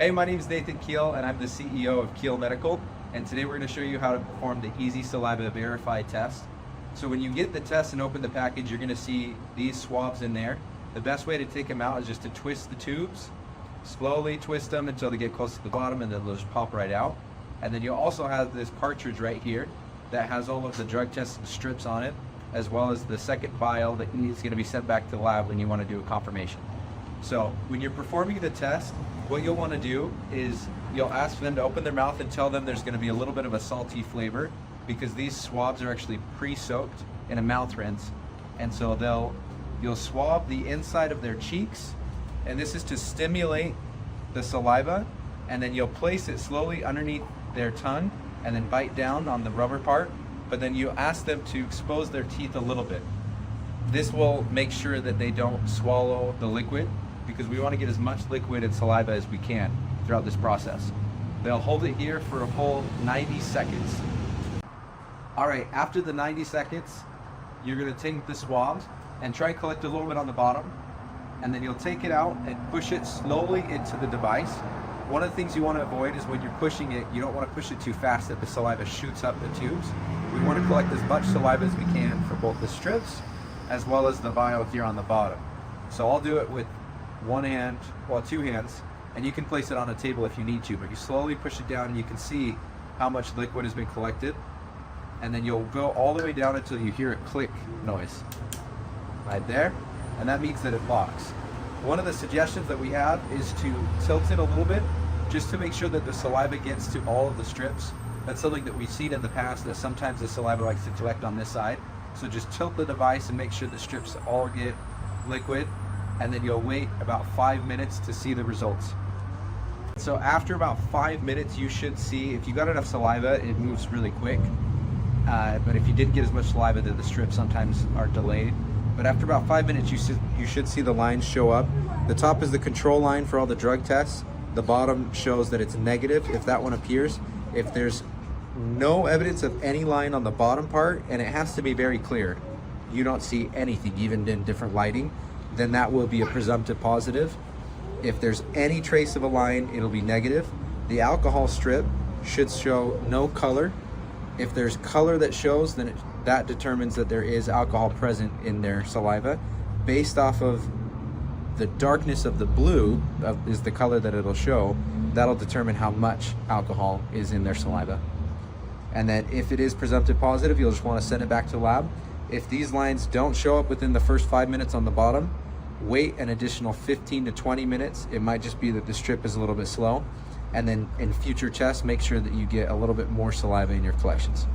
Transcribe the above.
Hey, my name is Nathan Keel, and I'm the CEO of Keel Medical. And today we're going to show you how to perform the Easy Saliva Verify test. So when you get the test and open the package, you're going to see these swabs in there. The best way to take them out is just to twist the tubes, slowly twist them until they get close to the bottom, and then they'll just pop right out. And then you'll also have this cartridge right here that has all of the drug testing strips on it, as well as the second vial that is going to be sent back to the lab when you want to do a confirmation. So when you're performing the test, what you'll want to do is you'll ask them to open their mouth and tell them there's going to be a little bit of a salty flavor, because these swabs are actually pre-soaked in a mouth rinse. And so you'll swab the inside of their cheeks, and this is to stimulate the saliva, and then you'll place it slowly underneath their tongue and then bite down on the rubber part, but then you ask them to expose their teeth a little bit. This will make sure that they don't swallow the liquid, because we want to get as much liquid and saliva as we can throughout this process. They'll hold it here for a full 90 seconds. All right, after the 90 seconds, you're going to take the swabs and try and collect a little bit on the bottom, and then you'll take it out and push it slowly into the device. One of the things you want to avoid is when you're pushing it, you don't want to push it too fast that the saliva shoots up the tubes. We want to collect as much saliva as we can for both the strips as well as the vial here on the bottom. So I'll do it with one hand, well, two hands, and you can place it on a table if you need to, but you slowly push it down and you can see how much liquid has been collected, and then you'll go all the way down until you hear a click noise right there, and that means that it locks. One of the suggestions that we have is to tilt it a little bit just to make sure that the saliva gets to all of the strips. That's something that we've seen in the past, that sometimes the saliva likes to collect on this side. So just tilt the device and make sure the strips all get liquid, and then you'll wait about 5 minutes to see the results. So after about 5 minutes, you should see, if you got enough saliva, it moves really quick. But if you didn't get as much saliva, then the strips sometimes are delayed. But after about 5 minutes, you should see the lines show up. The top is the control line for all the drug tests. The bottom shows that it's negative if that one appears. If there's no evidence of any line on the bottom part, and it has to be very clear, you don't see anything, even in different lighting, then that will be a presumptive positive. If there's any trace of a line, it'll be negative. The alcohol strip should show no color. If there's color that shows, then that determines that there is alcohol present in their saliva. Based off of the darkness of the blue, is the color that it'll show, that'll determine how much alcohol is in their saliva. And then if it is presumptive positive, you'll just want to send it back to the lab. If these lines don't show up within the first 5 minutes on the bottom, wait an additional 15 to 20 minutes. It might just be that the strip is a little bit slow. And then in future tests, make sure that you get a little bit more saliva in your collections.